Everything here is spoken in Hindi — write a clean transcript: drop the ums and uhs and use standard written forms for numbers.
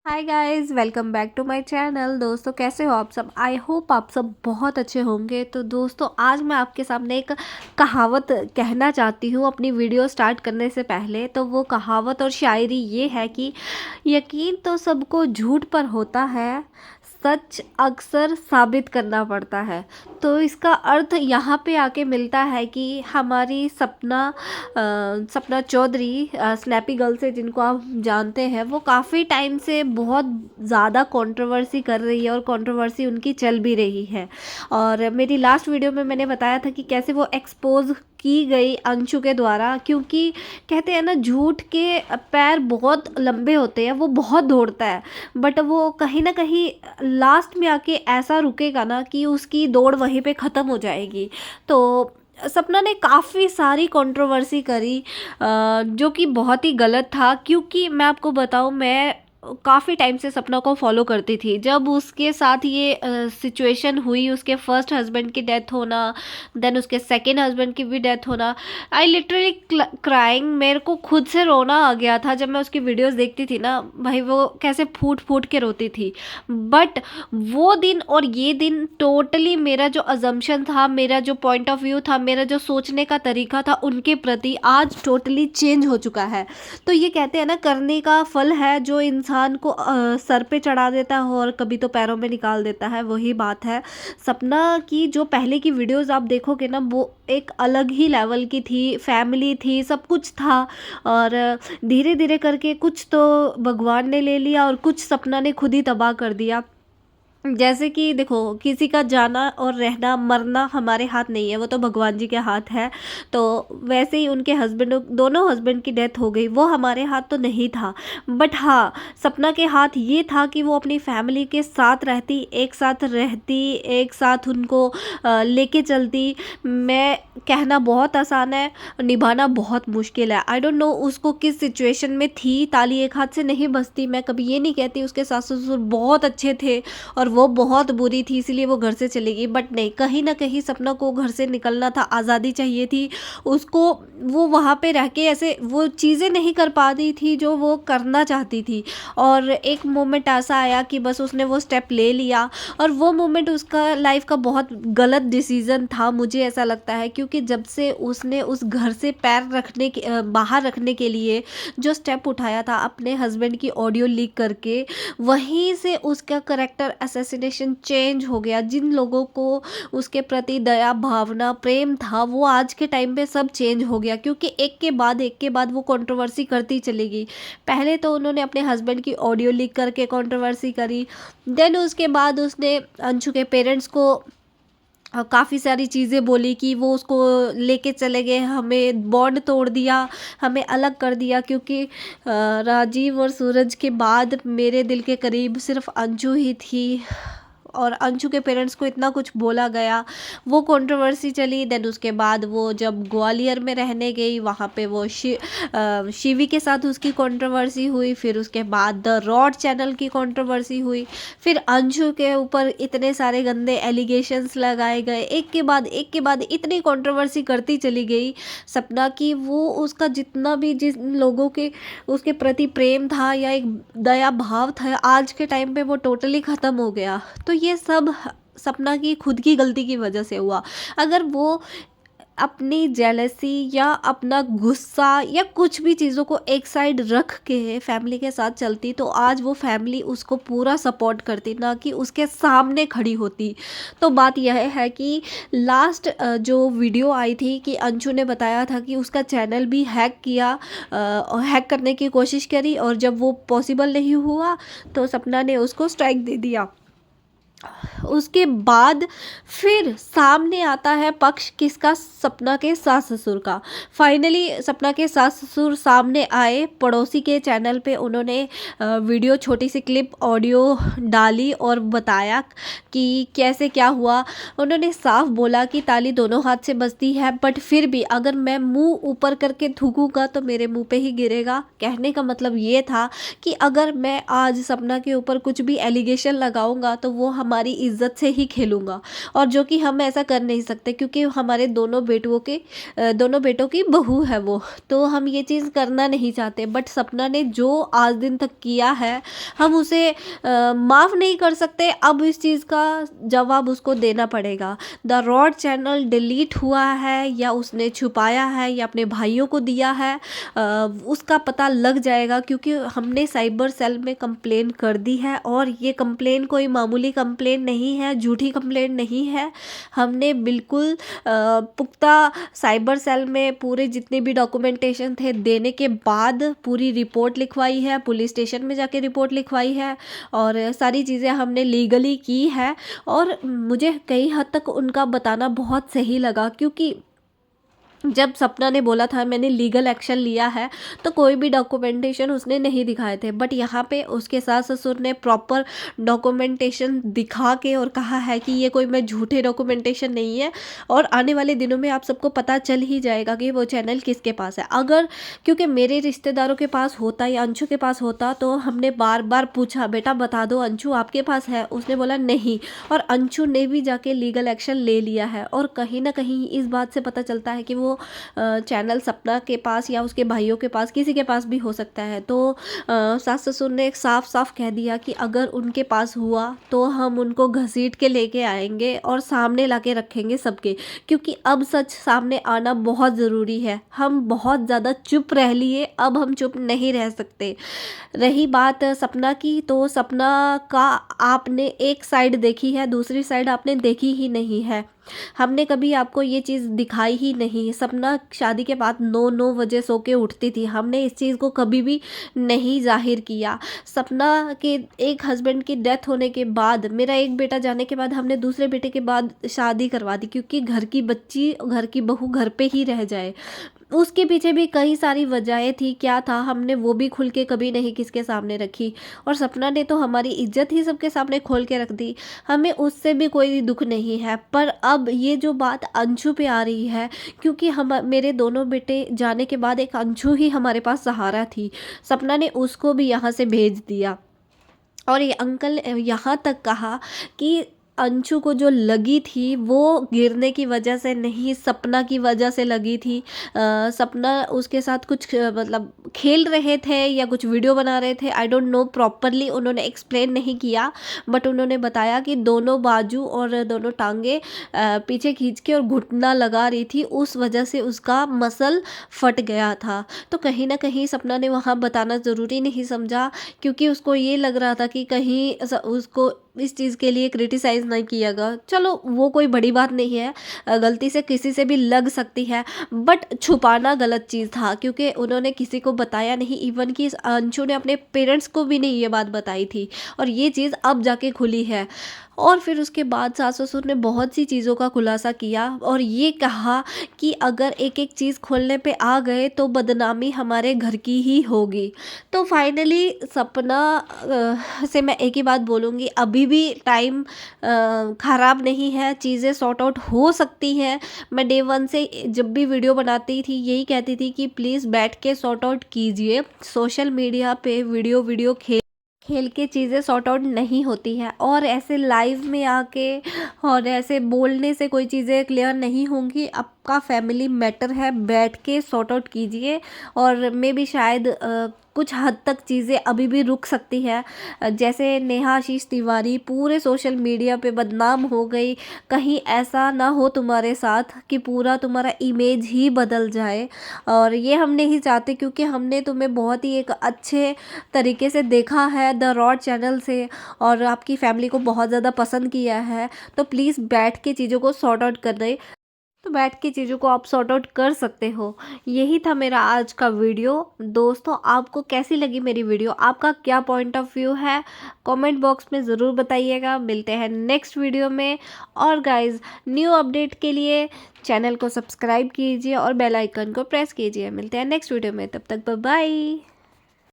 Hi guys, welcome back to my channel. दोस्तों, कैसे हो आप सब? आई होप आप सब बहुत अच्छे होंगे। तो दोस्तों, आज मैं आपके सामने एक कहावत कहना चाहती हूँ अपनी वीडियो स्टार्ट करने से पहले। तो वो कहावत और शायरी ये है कि यकीन तो सबको झूठ पर होता है, सच अक्सर साबित करना पड़ता है। तो इसका अर्थ यहाँ पे आके मिलता है कि हमारी सपना चौधरी, स्नैपी गर्ल से जिनको आप जानते हैं, वो काफ़ी टाइम से बहुत ज़्यादा कंट्रोवर्सी कर रही है और कंट्रोवर्सी उनकी चल भी रही है। और मेरी लास्ट वीडियो में मैंने बताया था कि कैसे वो एक्सपोज की गई अंशु के द्वारा, क्योंकि कहते हैं ना, झूठ के पैर बहुत लंबे होते हैं, वो बहुत दौड़ता है, बट वो कहीं ना कहीं लास्ट में आके ऐसा रुकेगा ना कि उसकी दौड़ वहीं पे ख़त्म हो जाएगी। तो सपना ने काफ़ी सारी कंट्रोवर्सी करी, जो कि बहुत ही गलत था। क्योंकि मैं आपको बताऊं, मैं काफ़ी टाइम से सपना को फॉलो करती थी। जब उसके साथ ये सिचुएशन हुई, उसके फर्स्ट हस्बैंड की डेथ होना, देन उसके सेकंड हस्बैंड की भी डेथ होना, आई लिटरली क्राइंग। मेरे को खुद से रोना आ गया था जब मैं उसकी वीडियोस देखती थी ना। भाई, वो कैसे फूट फूट के रोती थी। बट वो दिन और ये दिन टोटली मेरा जो अजम्पशन था, मेरा जो पॉइंट ऑफ व्यू था, मेरा जो सोचने का तरीका था उनके प्रति, आज टोटली चेंज हो चुका है। तो ये कहते हैं ना, करने का फल है जो इंसान को सर पे चढ़ा देता है और कभी तो पैरों में निकाल देता है, वही बात है। सपना की जो पहले की वीडियोस आप देखोगे ना, वो एक अलग ही लेवल की थी, फैमिली थी, सब कुछ था। और धीरे धीरे करके कुछ तो भगवान ने ले लिया और कुछ सपना ने खुद ही तबाह कर दिया। जैसे कि देखो, किसी का जाना और रहना, मरना हमारे हाथ नहीं है, वो तो भगवान जी के हाथ है। तो वैसे ही उनके हस्बैंड, दोनों हस्बैंड की डेथ हो गई, वो हमारे हाथ तो नहीं था। बट हाँ, सपना के हाथ ये था कि वो अपनी फैमिली के साथ रहती, एक साथ उनको लेके चलती। मैं कहना बहुत आसान है, निभाना बहुत मुश्किल है। आई डोंट नो उसको किस सिचुएशन में थी, ताली एक हाथ से नहीं बजती। मैं कभी ये नहीं कहती उसके सास ससुर बहुत अच्छे थे और वो बहुत बुरी थी इसीलिए वो घर से चली गई, बट नहीं, कहीं ना कहीं सपना को घर से निकलना था, आज़ादी चाहिए थी उसको। वो वहाँ पे रह के ऐसे वो चीज़ें नहीं कर पा रही थी जो वो करना चाहती थी। और एक मोमेंट ऐसा आया कि बस उसने वो स्टेप ले लिया। और वो मोमेंट उसका लाइफ का बहुत गलत डिसीज़न था, मुझे ऐसा लगता है। क्योंकि जब से उसने उस घर से पैर बाहर रखने के लिए जो स्टेप उठाया था, अपने हस्बैंड की ऑडियो लीक करके, वहीं से उसका करेक्टर असैसिनेशन चेंज हो गया। जिन लोगों को उसके प्रति दया भावना प्रेम था, वो आज के टाइम पे सब चेंज हो गया। क्योंकि एक के बाद वो कंट्रोवर्सी करती चली गई। पहले तो उन्होंने अपने हस्बैंड की ऑडियो लीक करके कंट्रोवर्सी करी, देन उसके बाद उसने अंशु के पेरेंट्स को काफ़ी सारी चीज़ें बोली कि वो उसको लेके चले गए, हमें बॉन्ड तोड़ दिया, हमें अलग कर दिया। क्योंकि राजीव और सूरज के बाद मेरे दिल के करीब सिर्फ अंशु ही थी। और अंशु के पेरेंट्स को इतना कुछ बोला गया, वो कंट्रोवर्सी चली। देन उसके बाद वो जब ग्वालियर में रहने गई, वहाँ पे वो शिवी के साथ उसकी कंट्रोवर्सी हुई। फिर उसके बाद द रॉड चैनल की कंट्रोवर्सी हुई। फिर अंशु के ऊपर इतने सारे गंदे एलिगेशंस लगाए गए, एक के बाद इतनी कंट्रोवर्सी करती चली गई सपना की। वो उसका जितना भी जिन लोगों के उसके प्रति प्रेम था या एक दया भाव था, आज के टाइम पे वो टोटली ख़त्म हो गया। तो ये सब सपना की खुद की गलती की वजह से हुआ। अगर वो अपनी जेलसी या अपना गुस्सा या कुछ भी चीज़ों को एक साइड रख के फैमिली के साथ चलती, तो आज वो फैमिली उसको पूरा सपोर्ट करती, ना कि उसके सामने खड़ी होती। तो बात यह है कि लास्ट जो वीडियो आई थी कि अंशु ने बताया था कि उसका चैनल भी हैक करने की कोशिश करी, और जब वो पॉसिबल नहीं हुआ तो सपना ने उसको स्ट्राइक दे दिया। उसके बाद फिर सामने आता है पक्ष किसका? सपना के सास ससुर का। फाइनली सपना के सास ससुर सामने आए, पड़ोसी के चैनल पे उन्होंने वीडियो, छोटी सी क्लिप ऑडियो डाली और बताया कि कैसे क्या हुआ। उन्होंने साफ बोला कि ताली दोनों हाथ से बजती है, बट फिर भी अगर मैं मुंह ऊपर करके थूकूंगा तो मेरे मुंह पे ही गिरेगा। कहने का मतलब ये था कि अगर मैं आज सपना के ऊपर कुछ भी एलिगेशन लगाऊंगा तो वो हमारी इज्जत से ही खेलूँगा, और जो कि हम ऐसा कर नहीं सकते क्योंकि हमारे दोनों बेटों की बहू है वो, तो हम ये चीज़ करना नहीं चाहते। बट सपना ने जो आज दिन तक किया है, हम उसे माफ़ नहीं कर सकते। अब इस चीज़ का जवाब उसको देना पड़ेगा। द रॉड चैनल डिलीट हुआ है या उसने छुपाया है या अपने भाइयों को दिया है, उसका पता लग जाएगा, क्योंकि हमने साइबर सेल में कंप्लेन कर दी है। और ये कंप्लेन कोई मामूली कंप्लेन नहीं है, झूठी कंप्लेन नहीं है। हमने बिल्कुल पुख्ता साइबर सेल में पूरे जितने भी डॉक्यूमेंटेशन थे देने के बाद पूरी रिपोर्ट लिखवाई है, पुलिस स्टेशन में जाके रिपोर्ट लिखवाई है, और सारी चीज़ें हमने लीगली की है। और मुझे कई हद तक उनका बताना बहुत सही लगा, क्योंकि जब सपना ने बोला था मैंने लीगल एक्शन लिया है, तो कोई भी डॉक्यूमेंटेशन उसने नहीं दिखाए थे। बट यहाँ पे उसके सास ससुर ने प्रॉपर डॉक्यूमेंटेशन दिखा के और कहा है कि ये कोई मैं झूठे डॉक्यूमेंटेशन नहीं है, और आने वाले दिनों में आप सबको पता चल ही जाएगा कि वो चैनल किसके पास है। अगर क्योंकि मेरे रिश्तेदारों के पास होता या अंशु के पास होता, तो हमने बार बार पूछा बेटा बता दो अंशु आपके पास है, उसने बोला नहीं, और अंशु ने भी जाके लीगल एक्शन ले लिया है। और कहीं ना कहीं इस बात से पता चलता है कि वो चैनल सपना के पास या उसके भाइयों के पास, किसी के पास भी हो सकता है। तो सास ससुर ने साफ साफ कह दिया कि अगर उनके पास हुआ तो हम उनको घसीट के लेके आएंगे और सामने लाके रखेंगे सबके, क्योंकि अब सच सामने आना बहुत ज़रूरी है। हम बहुत ज़्यादा चुप रह लिए, अब हम चुप नहीं रह सकते। रही बात सपना की, तो सपना का आपने एक साइड देखी है, दूसरी साइड आपने देखी ही नहीं है। हमने कभी आपको ये चीज़ दिखाई ही नहीं। सपना शादी के बाद 9 बजे सो के उठती थी, हमने इस चीज़ को कभी भी नहीं जाहिर किया। सपना के एक हस्बैंड की डेथ होने के बाद, मेरा एक बेटा जाने के बाद, हमने दूसरे बेटे के बाद शादी करवा दी, क्योंकि घर की बच्ची, घर की बहू घर पे ही रह जाए। उसके पीछे भी कई सारी वजहें थी, क्या था हमने वो भी खुल के कभी नहीं किसके सामने रखी। और सपना ने तो हमारी इज्जत ही सबके सामने खोल के रख दी, हमें उससे भी कोई दुख नहीं है। पर अब ये जो बात अंशु पे आ रही है, क्योंकि हम मेरे दोनों बेटे जाने के बाद एक अंशु ही हमारे पास सहारा थी, सपना ने उसको भी यहाँ से भेज दिया। और ये अंकल यहाँ तक कहा कि अंशु को जो लगी थी वो गिरने की वजह से नहीं, सपना की वजह से लगी थी। सपना उसके साथ कुछ मतलब खेल रहे थे या कुछ वीडियो बना रहे थे, आई डोंट नो, प्रॉपरली उन्होंने एक्सप्लेन नहीं किया। बट उन्होंने बताया कि दोनों बाजू और दोनों टांगे पीछे खींच के और घुटना लगा रही थी, उस वजह से उसका मसल फट गया था। तो कहीं ना कहीं सपना ने वहाँ बताना ज़रूरी नहीं समझा, क्योंकि उसको ये लग रहा था कि कहीं उसको इस चीज़ के लिए क्रिटिसाइज़ नहीं किया गया। चलो वो कोई बड़ी बात नहीं है, गलती से किसी से भी लग सकती है, बट छुपाना गलत चीज़ था, क्योंकि उन्होंने किसी को बताया नहीं। इवन कि अंशु ने अपने पेरेंट्स को भी नहीं ये बात बताई थी, और ये चीज़ अब जाके खुली है। और फिर उसके बाद सास ससुर ने बहुत सी चीज़ों का खुलासा किया और ये कहा कि अगर एक एक चीज़ खोलने पे आ गए तो बदनामी हमारे घर की ही होगी। तो फाइनली सपना से मैं एक ही बात बोलूँगी, अभी भी टाइम ख़राब नहीं है, चीज़ें सॉर्ट आउट हो सकती हैं। मैं डे वन से जब भी वीडियो बनाती थी यही कहती थी कि प्लीज़ बैठ के सॉर्ट आउट कीजिए। सोशल मीडिया पे वीडियो खेल के चीज़ें सॉर्ट आउट नहीं होती हैं, और ऐसे लाइव में आके और ऐसे बोलने से कोई चीज़ें क्लियर नहीं होंगी। आपका फैमिली मैटर है, बैठ के सॉर्ट आउट कीजिए। और मे भी शायद कुछ हद तक चीज़ें अभी भी रुक सकती है। जैसे नेहा आशीष तिवारी पूरे सोशल मीडिया पे बदनाम हो गई, कहीं ऐसा ना हो तुम्हारे साथ कि पूरा तुम्हारा इमेज ही बदल जाए। और ये हम नहीं चाहते, क्योंकि हमने तुम्हें बहुत ही एक अच्छे तरीके से देखा है द रॉड चैनल से, और आपकी फैमिली को बहुत ज़्यादा पसंद किया है। तो प्लीज़ बैठ के चीज़ों को सॉर्ट आउट कर रहे, तो बैठ के चीज़ों को आप सॉर्ट आउट कर सकते हो। यही था मेरा आज का वीडियो। दोस्तों आपको कैसी लगी मेरी वीडियो, आपका क्या पॉइंट ऑफ व्यू है, कमेंट बॉक्स में ज़रूर बताइएगा। मिलते हैं नेक्स्ट वीडियो में। और गाइस न्यू अपडेट के लिए चैनल को सब्सक्राइब कीजिए और बेल आइकन को प्रेस कीजिए। मिलते हैं नेक्स्ट वीडियो में, तब तक बाय बाय।